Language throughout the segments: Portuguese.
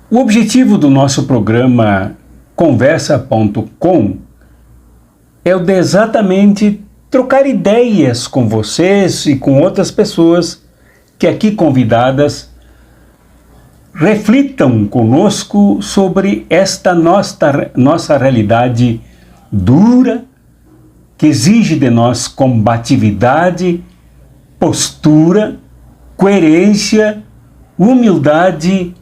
O objetivo do nosso programa Conversa.com é o de exatamente trocar ideias com vocês e com outras pessoas que aqui convidadas reflitam conosco sobre esta nossa realidade dura, que exige de nós combatividade, postura, coerência, humildade,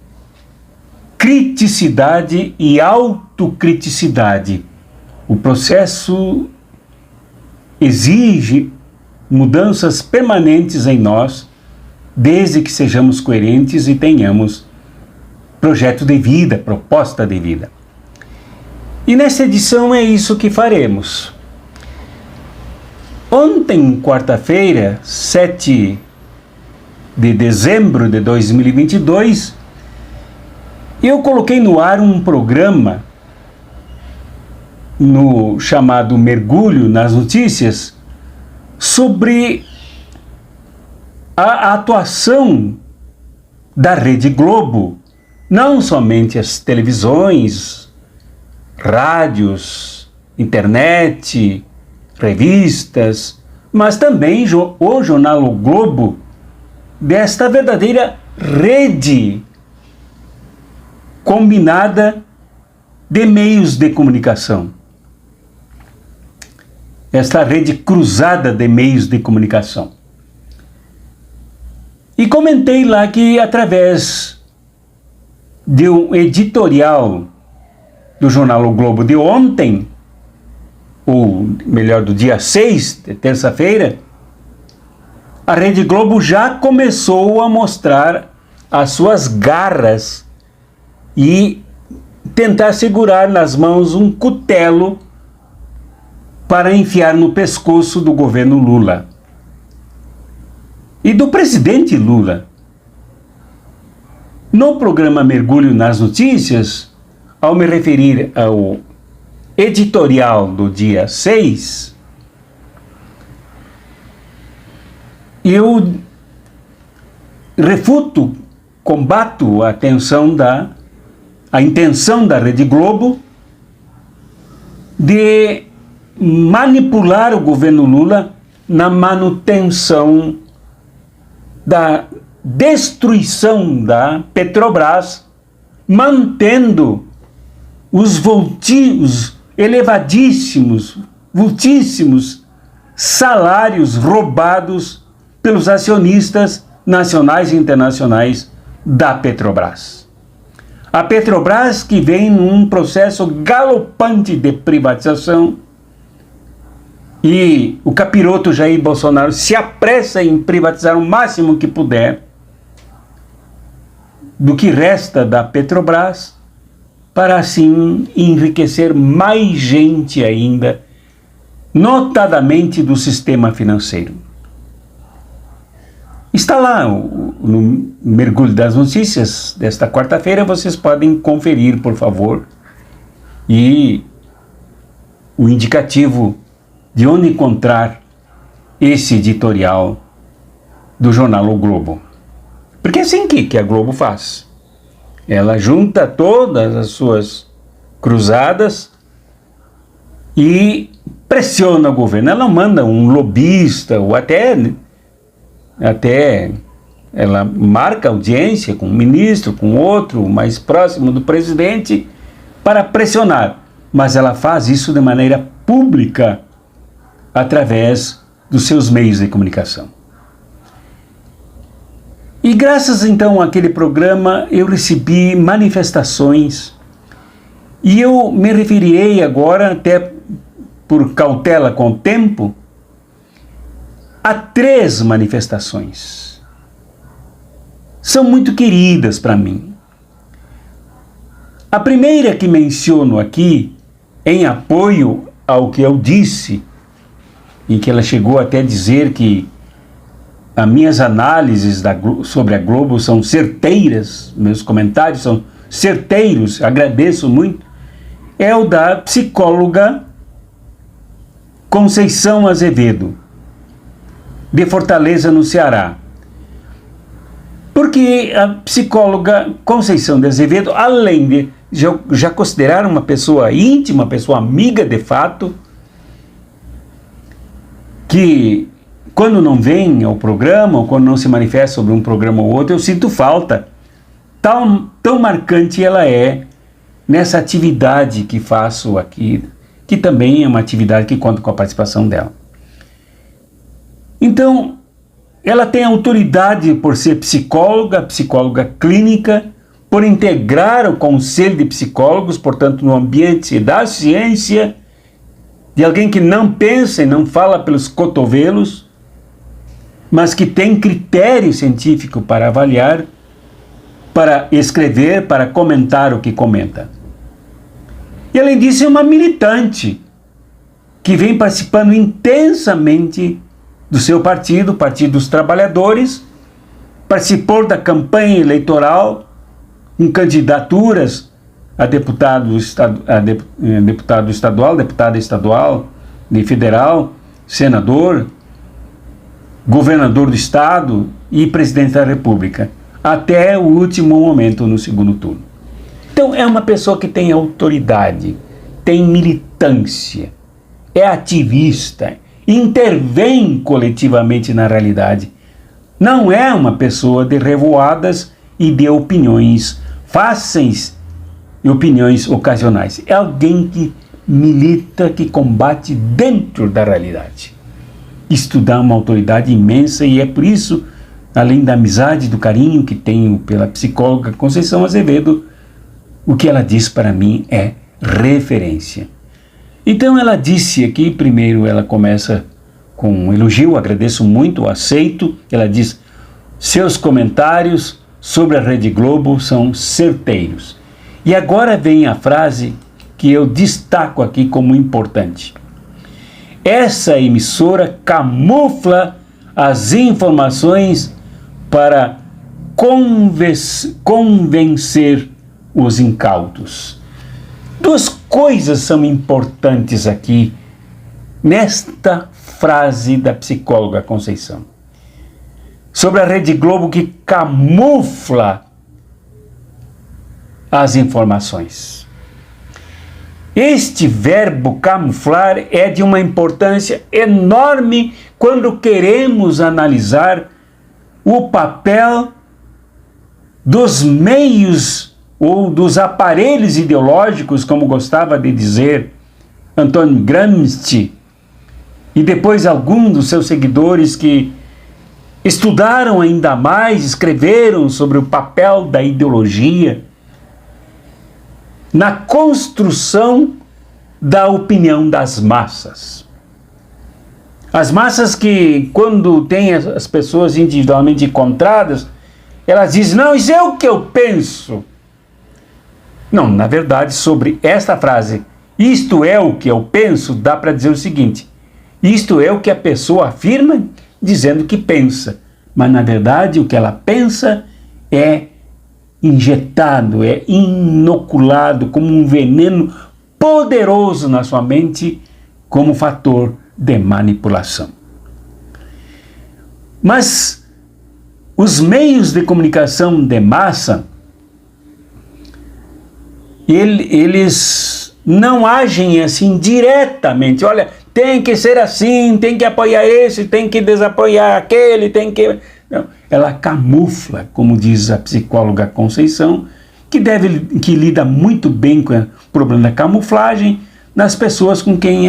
criticidade e autocriticidade. O processo exige mudanças permanentes em nós, desde que sejamos coerentes e tenhamos projeto de vida, proposta de vida. E nesta edição é isso que faremos. Ontem, quarta-feira, 7 de dezembro de 2022, eu coloquei no ar um programa no chamado Mergulho nas Notícias sobre a atuação da Rede Globo, não somente as televisões, rádios, internet, revistas, mas também o jornal O Globo, desta verdadeira rede combinada de meios de comunicação. Esta rede cruzada de meios de comunicação. E comentei lá que através de um editorial do jornal O Globo de ontem, ou melhor, do dia 6, de terça-feira, a Rede Globo já começou a mostrar as suas garras e tentar segurar nas mãos um cutelo para enfiar no pescoço do governo Lula e do presidente Lula. No programa Mergulho nas Notícias, ao me referir ao editorial do dia 6, eu refuto, combato a intenção da Rede Globo de manipular o governo Lula na manutenção da destruição da Petrobras, mantendo os elevadíssimos, vultíssimos salários roubados pelos acionistas nacionais e internacionais da Petrobras. A Petrobras, que vem num processo galopante de privatização, e o capiroto Jair Bolsonaro se apressa em privatizar o máximo que puder do que resta da Petrobras, para assim enriquecer mais gente ainda, notadamente do sistema financeiro. Está lá no Mergulho das Notícias desta quarta-feira, vocês podem conferir, por favor, e o indicativo de onde encontrar esse editorial do jornal O Globo. Porque é assim que a Globo faz. Ela junta todas as suas cruzadas e pressiona o governo. Ela manda um lobista, ou até ela marca audiência com um ministro, com outro, mais próximo do presidente, para pressionar. Mas ela faz isso de maneira pública, através dos seus meios de comunicação. E graças então àquele programa eu recebi manifestações, e eu me referirei agora, até por cautela com o tempo, a 3 manifestações. São muito queridas para mim. A primeira que menciono aqui, em apoio ao que eu disse, em que ela chegou até a dizer que as minhas análises sobre a Globo são certeiras, meus comentários são certeiros, agradeço muito, é o da psicóloga Conceição Azevedo. de Fortaleza, no Ceará. Porque a psicóloga Conceição de Azevedo, além de já considerar uma pessoa íntima, uma pessoa amiga de fato, que quando não vem ao programa, ou quando não se manifesta sobre um programa ou outro, eu sinto falta. Tão marcante ela é nessa atividade que faço aqui, que também é uma atividade que conta com a participação dela. Então, ela tem autoridade por ser psicóloga clínica, por integrar o Conselho de Psicólogos, portanto, no ambiente da ciência, de alguém que não pensa e não fala pelos cotovelos, mas que tem critério científico para avaliar, para escrever, para comentar o que comenta. E além disso, é uma militante que vem participando intensamente do seu partido, o Partido dos Trabalhadores, participou da campanha eleitoral em candidaturas a deputado estadual, deputada estadual, de federal, senador, governador do estado e presidente da República, até o último momento no segundo turno. Então é uma pessoa que tem autoridade, tem militância, é ativista, intervém coletivamente na realidade. Não é uma pessoa de revoadas e de opiniões fáceis e opiniões ocasionais. É alguém que milita, que combate dentro da realidade. Isto dá uma autoridade imensa e é por isso, além da amizade, do carinho que tenho pela psicóloga Conceição Azevedo, o que ela diz para mim é referência. Então ela disse aqui, primeiro ela começa com um elogio, agradeço muito, aceito. Ela diz: seus comentários sobre a Rede Globo são certeiros. E agora vem a frase que eu destaco aqui como importante. Essa emissora camufla as informações para convencer os incautos. Duas coisas são importantes aqui nesta frase da psicóloga Conceição. Sobre a Rede Globo que camufla as informações. Este verbo camuflar é de uma importância enorme quando queremos analisar o papel dos meios ou dos aparelhos ideológicos, como gostava de dizer Antônio Gramsci, e depois alguns dos seus seguidores que estudaram ainda mais, escreveram sobre o papel da ideologia na construção da opinião das massas. As massas que, quando tem as pessoas individualmente encontradas, elas dizem: não, isso é o que eu penso. Não, na verdade, sobre esta frase, isto é o que eu penso, dá para dizer o seguinte: isto é o que a pessoa afirma dizendo que pensa, mas na verdade o que ela pensa é injetado, é inoculado como um veneno poderoso na sua mente, como fator de manipulação. Mas os meios de comunicação de massa, eles não agem assim diretamente. Olha, tem que ser assim, tem que apoiar esse, tem que desapoiar aquele, tem que... Não, ela camufla, como diz a psicóloga Conceição, que lida muito bem com o problema da camuflagem nas pessoas com quem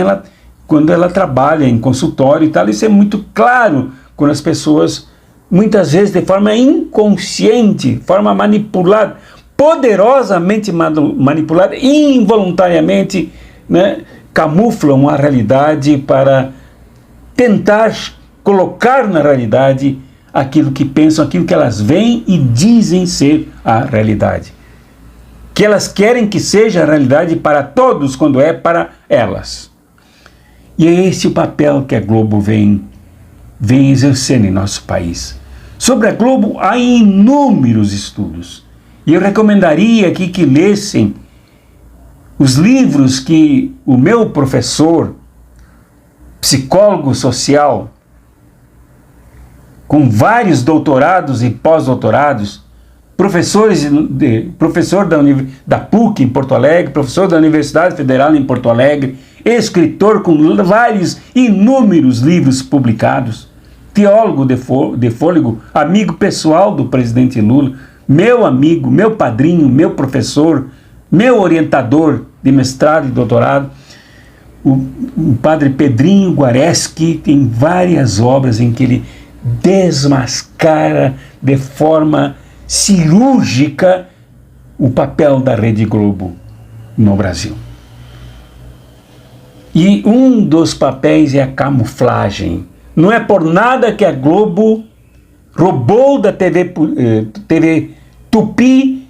quando ela trabalha em consultório e tal. Isso é muito claro quando as pessoas, muitas vezes de forma inconsciente, forma manipulada, poderosamente manipulada, involuntariamente, né, camuflam a realidade para tentar colocar na realidade aquilo que pensam, aquilo que elas veem e dizem ser a realidade. Que elas querem que seja a realidade para todos, quando é para elas. E é esse o papel que a Globo vem exercendo em nosso país. Sobre a Globo há inúmeros estudos. E eu recomendaria aqui que lessem os livros que o meu professor, psicólogo social, com vários doutorados e pós-doutorados, professor da PUC em Porto Alegre, professor da Universidade Federal em Porto Alegre, escritor com vários inúmeros livros publicados, teólogo de fôlego, amigo pessoal do presidente Lula, meu amigo, meu padrinho, meu professor, meu orientador de mestrado e doutorado, o padre Pedrinho Guareschi. Tem várias obras em que ele desmascara de forma cirúrgica o papel da Rede Globo no Brasil. E um dos papéis é a camuflagem. Não é por nada que a Globo roubou da TV Tupi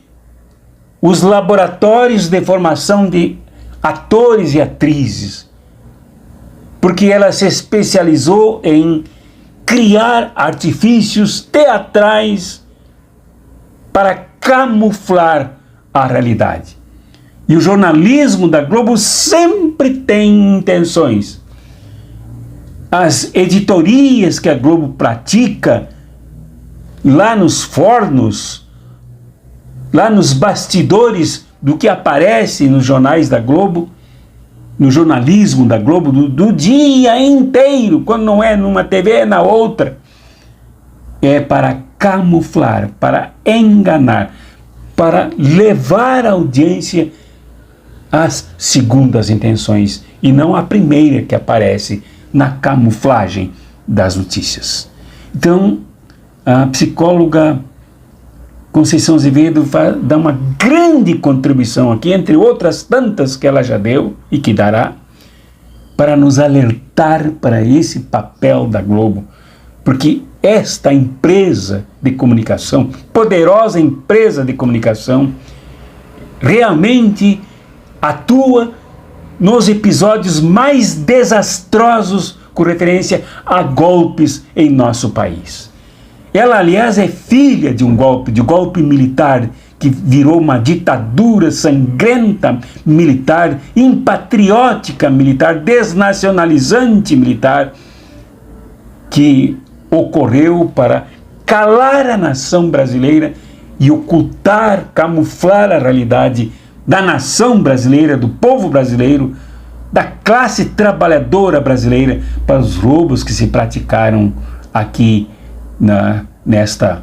os laboratórios de formação de atores e atrizes, porque ela se especializou em criar artifícios teatrais para camuflar a realidade. E o jornalismo da Globo sempre tem intenções. As editorias que a Globo pratica lá nos fornos, lá nos bastidores do que aparece nos jornais da Globo, no jornalismo da Globo, do dia inteiro, quando não é numa TV, é na outra, é para camuflar, para enganar, para levar a audiência às segundas intenções e não à primeira que aparece na camuflagem das notícias. Então, a psicóloga Conceição Azevedo dá uma grande contribuição aqui, entre outras tantas que ela já deu e que dará, para nos alertar para esse papel da Globo, porque esta empresa de comunicação, poderosa empresa de comunicação, realmente atua nos episódios mais desastrosos com referência a golpes em nosso país. Ela, aliás, é filha de um golpe militar, que virou uma ditadura sangrenta militar, impatriótica militar, desnacionalizante militar, que ocorreu para calar a nação brasileira e ocultar, camuflar a realidade da nação brasileira, do povo brasileiro, da classe trabalhadora brasileira, para os roubos que se praticaram aqui nesta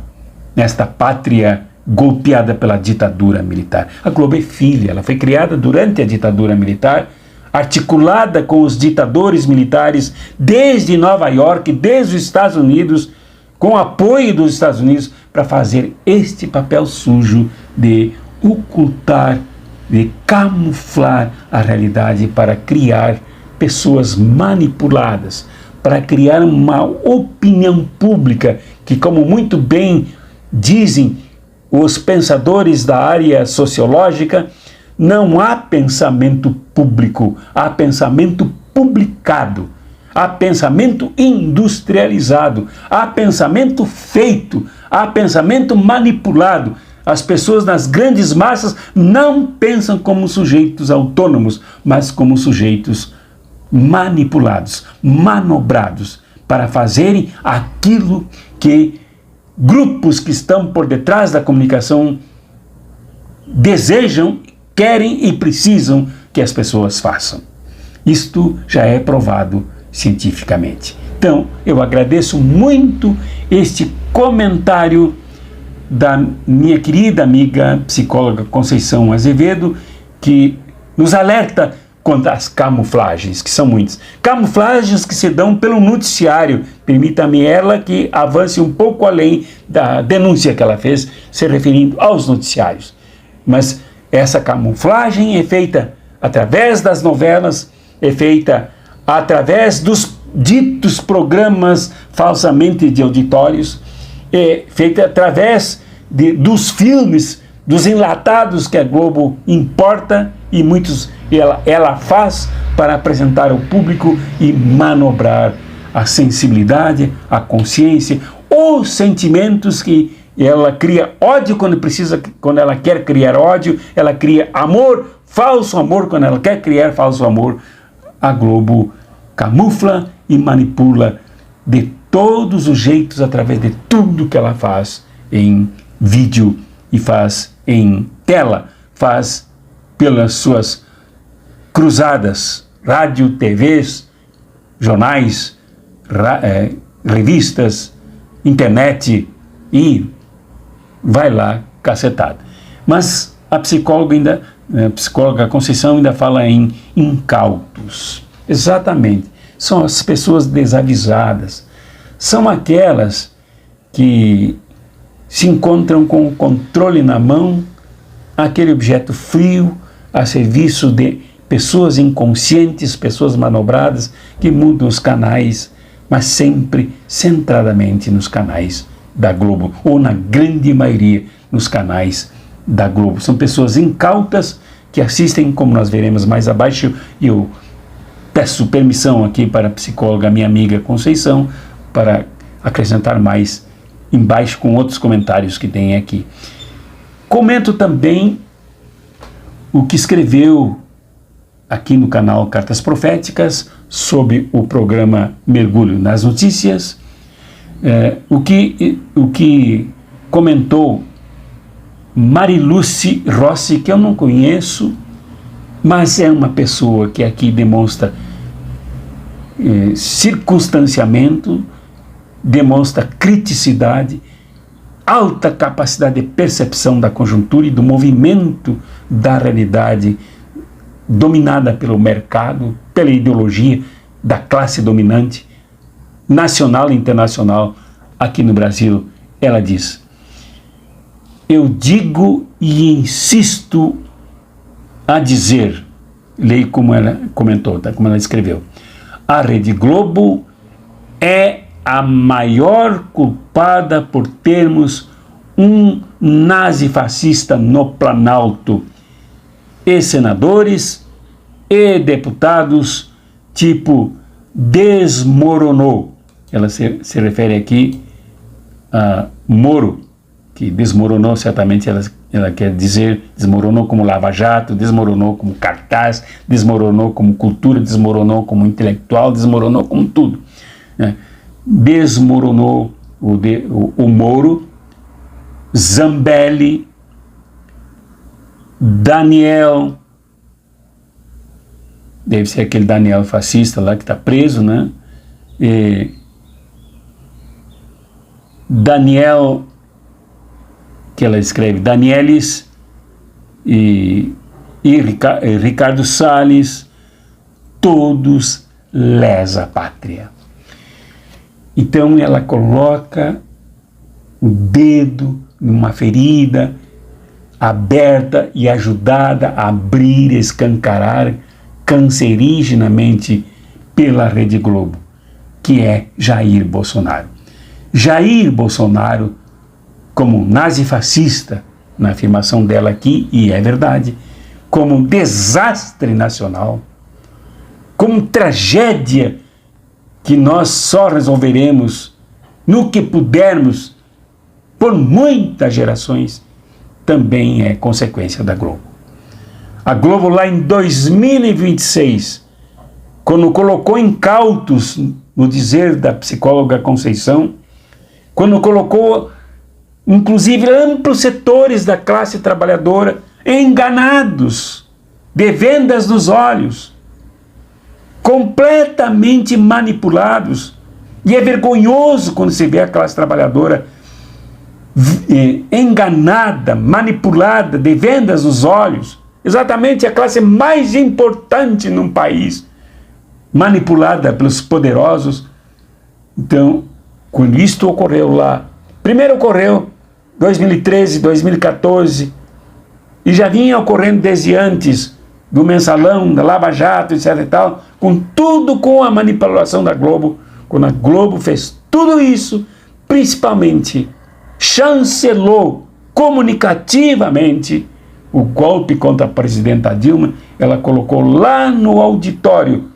pátria golpeada pela ditadura militar. A Globo é filha, ela foi criada durante a ditadura militar, articulada com os ditadores militares desde Nova York, desde os Estados Unidos, com apoio dos Estados Unidos, para fazer este papel sujo de ocultar, de camuflar a realidade, para criar pessoas manipuladas, para criar uma opinião pública que, como muito bem dizem os pensadores da área sociológica, não há pensamento público, há pensamento publicado, há pensamento industrializado, há pensamento feito, há pensamento manipulado. As pessoas nas grandes massas não pensam como sujeitos autônomos, mas como sujeitos manipulados, manobrados, para fazerem aquilo que grupos que estão por detrás da comunicação desejam, querem e precisam que as pessoas façam. Isto já é provado cientificamente. Então, eu agradeço muito este comentário da minha querida amiga psicóloga Conceição Azevedo, que nos alerta contra as camuflagens, que são muitas. Camuflagens que se dão pelo noticiário. Permita-me ela que avance um pouco além da denúncia que ela fez, se referindo aos noticiários. Mas essa camuflagem é feita através das novelas, é feita através dos ditos programas falsamente de auditórios, é feita através dos filmes, dos enlatados que a Globo importa e muitos ela faz para apresentar ao público e manobrar a sensibilidade, a consciência, os sentimentos que ela cria ódio quando ela quer criar ódio, ela cria amor, falso amor quando ela quer criar falso amor. A Globo camufla e manipula de todos os jeitos através de tudo que ela faz em vídeo e faz em tela, faz pelas suas cruzadas, rádio, TVs, jornais, revistas, internet e vai lá, cacetada. Mas a psicóloga Conceição ainda fala em incautos. Exatamente, são as pessoas desavisadas, são aquelas que se encontram com o controle na mão, aquele objeto frio a serviço de pessoas inconscientes, pessoas manobradas que mudam os canais, mas sempre centradamente nos canais da Globo, ou na grande maioria nos canais da Globo. São pessoas incautas que assistem, como nós veremos mais abaixo, e eu peço permissão aqui para a psicóloga, minha amiga Conceição, para acrescentar mais embaixo com outros comentários que tem aqui. Comento também o que escreveu aqui no canal Cartas Proféticas sobre o programa Mergulho nas Notícias, o que comentou Mariluce Rossi, que eu não conheço, mas é uma pessoa que aqui demonstra circunstanciamento, demonstra criticidade, alta capacidade de percepção da conjuntura e do movimento da realidade dominada pelo mercado, pela ideologia da classe dominante, nacional e internacional. Aqui no Brasil, ela diz: eu digo e insisto a dizer, leio como ela comentou, tá? Como ela escreveu, a Rede Globo é a maior culpada por termos um nazifascista no Planalto e senadores e deputados tipo desmoronou. Ela se refere aqui a Moro, que desmoronou, certamente ela quer dizer, desmoronou como Lava Jato, desmoronou como cartaz, desmoronou como cultura, desmoronou como intelectual, desmoronou como tudo, né? Desmoronou o Moro, Zambelli, Daniel, deve ser aquele Daniel fascista lá que está preso, né? Daniel, que ela escreve, Danielis e Ricardo Salles, todos lesa pátria. Então ela coloca o dedo numa ferida aberta e ajudada a abrir, escancarar cancerigenamente pela Rede Globo, que é Jair Bolsonaro. Jair Bolsonaro, como nazifascista, na afirmação dela aqui, e é verdade, como um desastre nacional, como tragédia que nós só resolveremos no que pudermos por muitas gerações, também é consequência da Globo. A Globo lá em 2026, quando colocou incautos, no dizer da psicóloga Conceição, quando colocou inclusive amplos setores da classe trabalhadora enganados, de vendas nos olhos, completamente manipulados, e é vergonhoso quando se vê a classe trabalhadora enganada, manipulada, de vendas nos olhos, exatamente a classe mais importante num país, manipulada pelos poderosos. Então, quando isto ocorreu lá, primeiro ocorreu 2013, 2014, e já vinha ocorrendo desde antes do Mensalão, da Lava Jato, etc e tal, com a manipulação da Globo, quando a Globo fez tudo isso, principalmente chancelou comunicativamente o golpe contra a presidenta Dilma. Ela colocou lá no auditório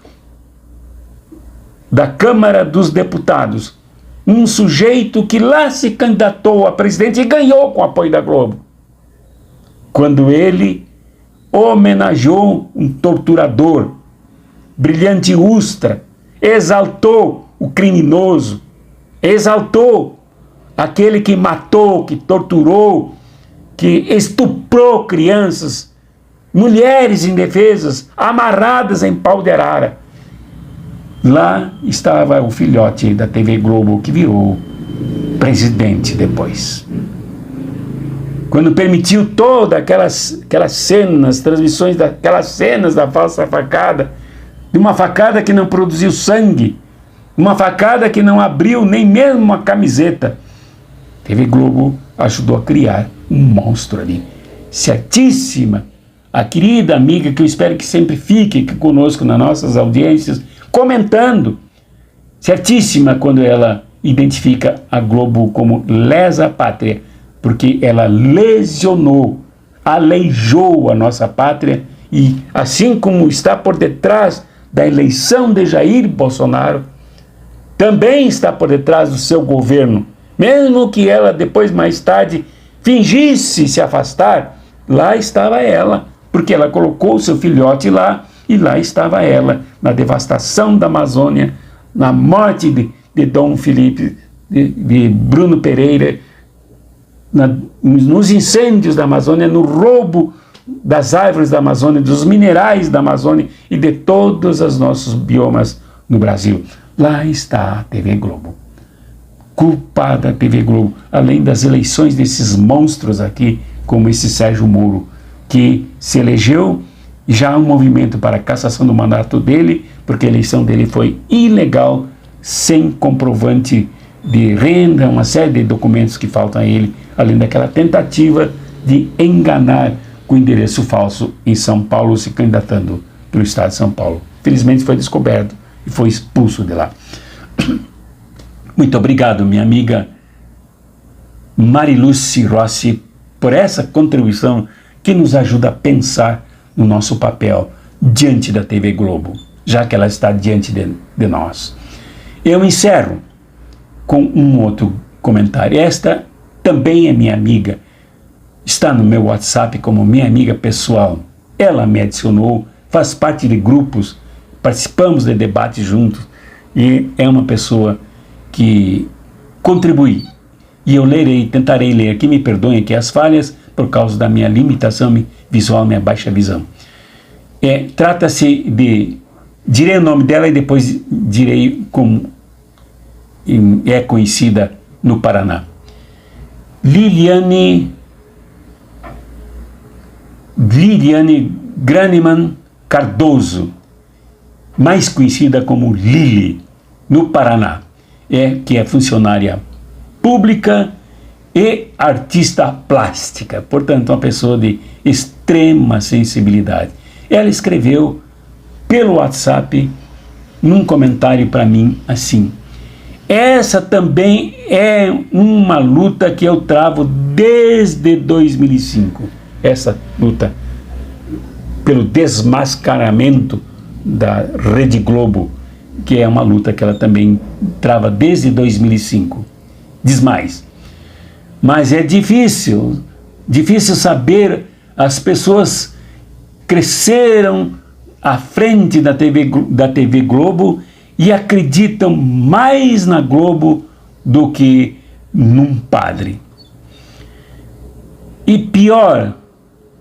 da Câmara dos Deputados um sujeito que lá se candidatou a presidente e ganhou com o apoio da Globo, quando ele homenageou um torturador, Brilhante Ustra, exaltou o criminoso, exaltou aquele que matou, que torturou, que estuprou crianças, mulheres indefesas, amarradas em pau de arara. Lá estava o filhote da TV Globo, que virou presidente depois. Quando permitiu todas aquelas cenas, transmissões daquelas cenas da falsa facada, de uma facada que não produziu sangue, uma facada que não abriu nem mesmo uma camiseta. A TV Globo ajudou a criar um monstro ali. Certíssima, a querida amiga, que eu espero que sempre fique aqui conosco nas nossas audiências, comentando, certíssima quando ela identifica a Globo como lesa pátria, porque ela lesionou, aleijou a nossa pátria, e assim como está por detrás da eleição de Jair Bolsonaro, também está por detrás do seu governo, mesmo que ela depois, mais tarde, fingisse se afastar, lá estava ela, porque ela colocou o seu filhote lá, e lá estava ela, na devastação da Amazônia, na morte de Dom Felipe, de Bruno Pereira, nos incêndios da Amazônia, no roubo das árvores da Amazônia, dos minerais da Amazônia e de todos os nossos biomas no Brasil. Lá está a TV Globo. Culpada a TV Globo, além das eleições desses monstros aqui, como esse Sérgio Moro, que se elegeu, já há um movimento para a cassação do mandato dele, porque a eleição dele foi ilegal, sem comprovante de renda, uma série de documentos que faltam a ele, além daquela tentativa de enganar com endereço falso em São Paulo, se candidatando pelo estado de São Paulo. Felizmente foi descoberto e foi expulso de lá. Muito obrigado, minha amiga Mariluce Rossi, por essa contribuição que nos ajuda a pensar no nosso papel diante da TV Globo, já que ela está diante de nós. Eu encerro com um outro comentário. Esta também é minha amiga, está no meu WhatsApp como minha amiga pessoal. Ela me adicionou, faz parte de grupos, participamos de debates juntos, e é uma pessoa que contribui. E eu lerei, tentarei ler aqui, me perdoem aqui as falhas, por causa da minha limitação visual, minha baixa visão. Trata-se de... Direi o nome dela e depois direi como é conhecida no Paraná. Liliane Graneman Cardoso, mais conhecida como Lili, no Paraná, que é funcionária pública e artista plástica, portanto uma pessoa de extrema sensibilidade. Ela escreveu pelo WhatsApp, num comentário para mim, assim: essa também é uma luta que eu travo desde 2005, essa luta pelo desmascaramento da Rede Globo, que é uma luta que ela também trava desde 2005. Diz mais: mas é difícil saber, as pessoas cresceram à frente da TV Globo e acreditam mais na Globo do que num padre. E pior,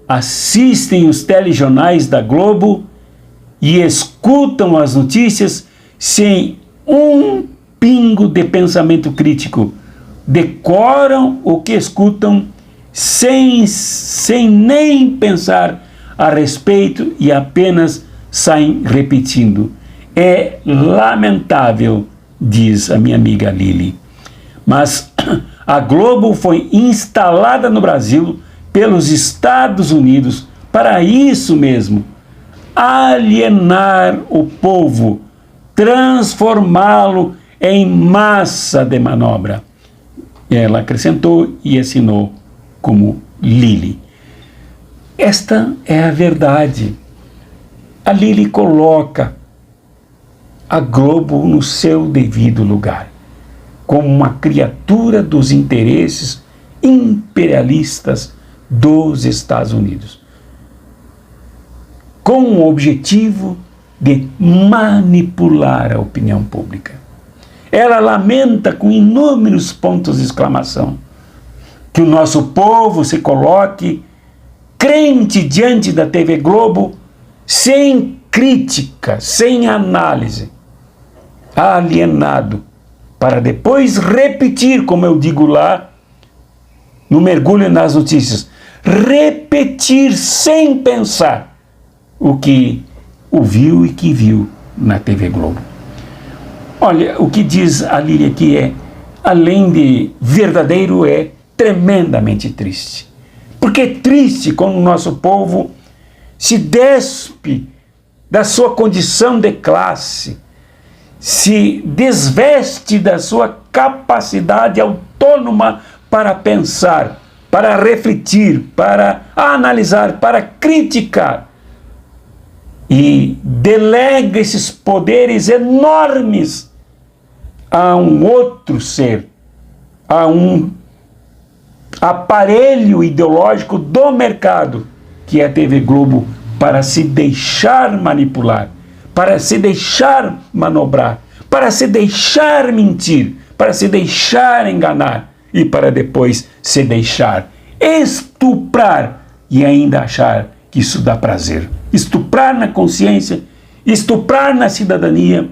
assistem os telejornais da Globo e escutam as notícias sem um pingo de pensamento crítico. Decoram o que escutam sem nem pensar a respeito e apenas saem repetindo. É lamentável, diz a minha amiga Lili. Mas a Globo foi instalada no Brasil pelos Estados Unidos para isso mesmo: alienar o povo, transformá-lo em massa de manobra. Ela acrescentou e assinou como Lili. Esta é a verdade. A Lili coloca a Globo no seu devido lugar, como uma criatura dos interesses imperialistas dos Estados Unidos, com o objetivo de manipular a opinião pública. Ela lamenta com inúmeros pontos de exclamação que o nosso povo se coloque crente diante da TV Globo, sem crítica, sem análise, alienado, para depois repetir, como eu digo lá, no mergulho nas notícias, repetir sem pensar o que ouviu e que viu na TV Globo. Olha, o que diz a Lília aqui além de verdadeiro, é tremendamente triste. Porque é triste quando o nosso povo se despe da sua condição de classe, se desveste da sua capacidade autônoma para pensar, para refletir, para analisar, para criticar, e delega esses poderes enormes a um outro ser, a um aparelho ideológico do mercado, que é a TV Globo, para se deixar manipular, para se deixar manobrar, para se deixar mentir, para se deixar enganar e para depois se deixar estuprar e ainda achar que isso dá prazer. Estuprar na consciência, estuprar na cidadania,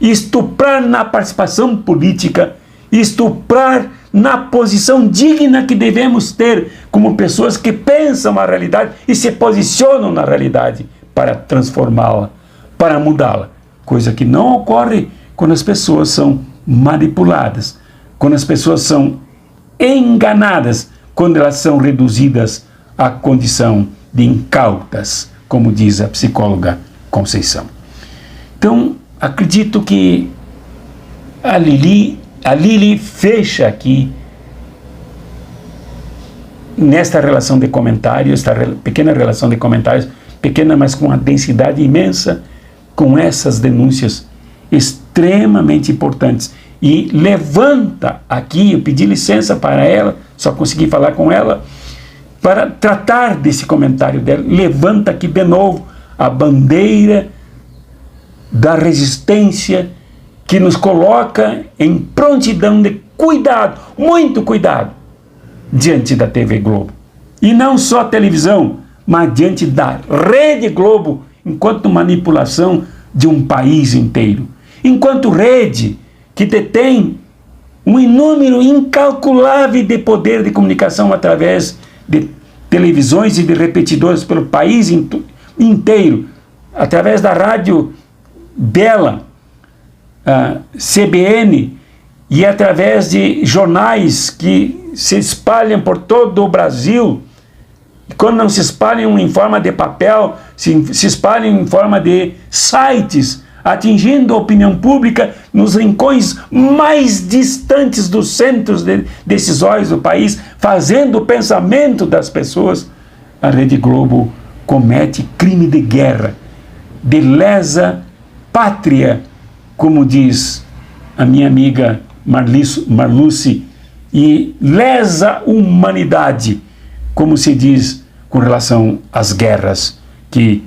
estuprar na participação política, estuprar na posição digna que devemos ter como pessoas que pensam a realidade e se posicionam na realidade para transformá-la, para mudá-la. Coisa que não ocorre quando as pessoas são manipuladas, quando as pessoas são enganadas, quando elas são reduzidas à condição de incautas, como diz a psicóloga Conceição. Então, acredito que a Lili fecha aqui, nesta relação de comentários, esta pequena relação de comentários, pequena, mas com uma densidade imensa, com essas denúncias extremamente importantes. E levanta aqui, eu pedi licença para ela, só consegui falar com ela, para tratar desse comentário dela, levanta aqui de novo a bandeira da resistência, que nos coloca em prontidão de cuidado, muito cuidado, diante da TV Globo. E não só a televisão, mas diante da Rede Globo, enquanto manipulação de um país inteiro. Enquanto rede que detém um número incalculável de poder de comunicação através de televisões e de repetidores pelo país inteiro, através da rádio dela, CBN, e através de jornais que se espalham por todo o Brasil. Quando não se espalham em forma de papel, se espalham em forma de sites, atingindo a opinião pública nos rincões mais distantes dos centros decisórios do país, fazendo o pensamento das pessoas. A Rede Globo comete crime de guerra, de lesa pátria, como diz a minha amiga Marluce, e lesa humanidade, como se diz com relação às guerras que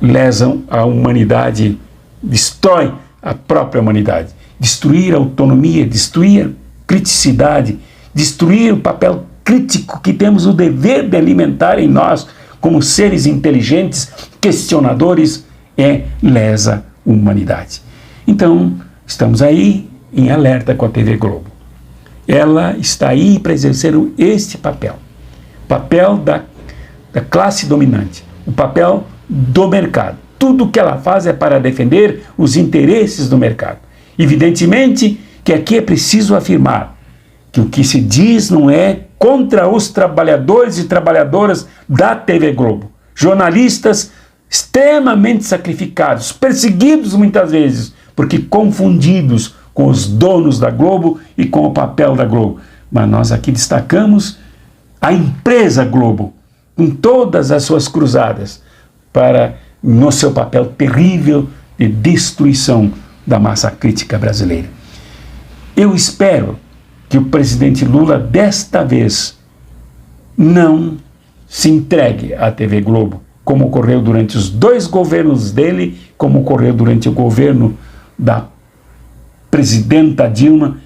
lesam a humanidade, destrói a própria humanidade. Destruir a autonomia, destruir a criticidade, destruir o papel crítico que temos o dever de alimentar em nós como seres inteligentes, questionadores, lesa a humanidade. Então, estamos aí em alerta com a TV Globo. Ela está aí para exercer este papel da classe dominante, o papel do mercado. Tudo que ela faz é para defender os interesses do mercado. Evidentemente que aqui é preciso afirmar que o que se diz não é contra os trabalhadores e trabalhadoras da TV Globo. Jornalistas extremamente sacrificados, perseguidos muitas vezes, porque confundidos com os donos da Globo e com o papel da Globo. Mas nós aqui destacamos a empresa Globo, com todas as suas cruzadas, no seu papel terrível de destruição da massa crítica brasileira. Eu espero que o presidente Lula, desta vez, não se entregue à TV Globo, como ocorreu durante os 2 governos dele, como ocorreu durante o governo da presidenta Dilma,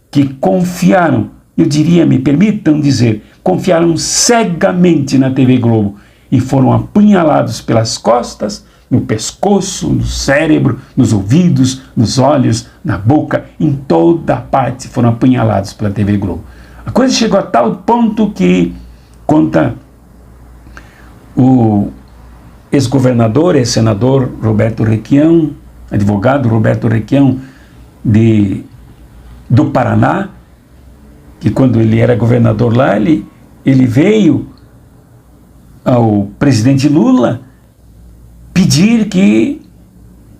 que confiaram, eu diria, me permitam dizer, confiaram cegamente na TV Globo e foram apunhalados pelas costas, no pescoço, no cérebro, nos ouvidos, nos olhos, na boca, em toda parte foram apunhalados pela TV Globo. A coisa chegou a tal ponto que, conta o ex-governador, ex-senador Roberto Requião, advogado Roberto Requião do Paraná, que quando ele era governador lá, ele veio ao presidente Lula pedir que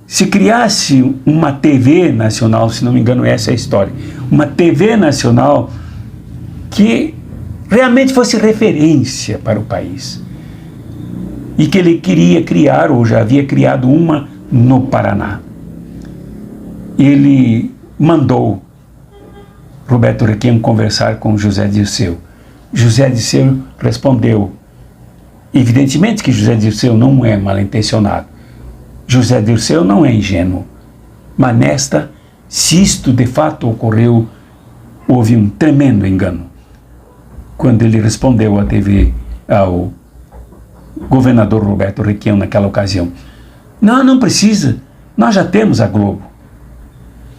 se criasse uma TV nacional, se não me engano essa é a história, uma TV nacional que realmente fosse referência para o país. E que ele queria criar, ou já havia criado uma no Paraná. Ele mandou Roberto Requião conversar com José Dirceu. José Dirceu respondeu. Evidentemente que José Dirceu não é mal intencionado. José Dirceu não é ingênuo. Mas nesta, se isto de fato ocorreu, houve um tremendo engano. Quando ele respondeu à TV, ao governador Roberto Requião naquela ocasião: não precisa, nós já temos a Globo.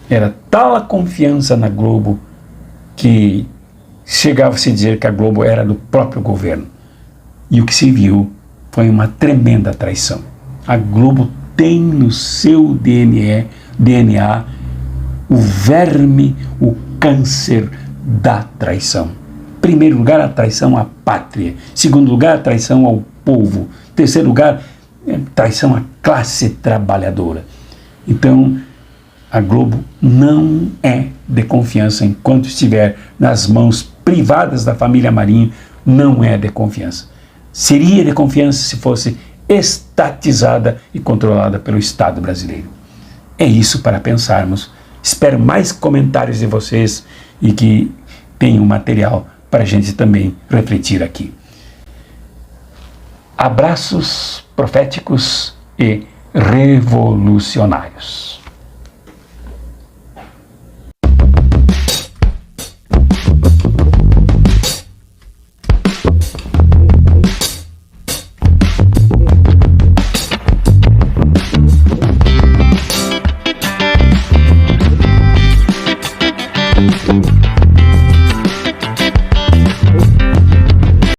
Era tal a confiança na Globo que chegava-se a dizer que a Globo era do próprio governo. E o que se viu foi uma tremenda traição. A Globo tem no seu DNA o verme, o câncer da traição. Em primeiro lugar, a traição à pátria. Em segundo lugar, a traição ao povo. Em terceiro lugar, traição à classe trabalhadora. Então, a Globo não é de confiança enquanto estiver nas mãos privadas da família Marinho, não é de confiança. Seria de confiança se fosse estatizada e controlada pelo Estado brasileiro. É isso para pensarmos. Espero mais comentários de vocês e que tenham material para a gente também refletir aqui. Abraços proféticos e revolucionários.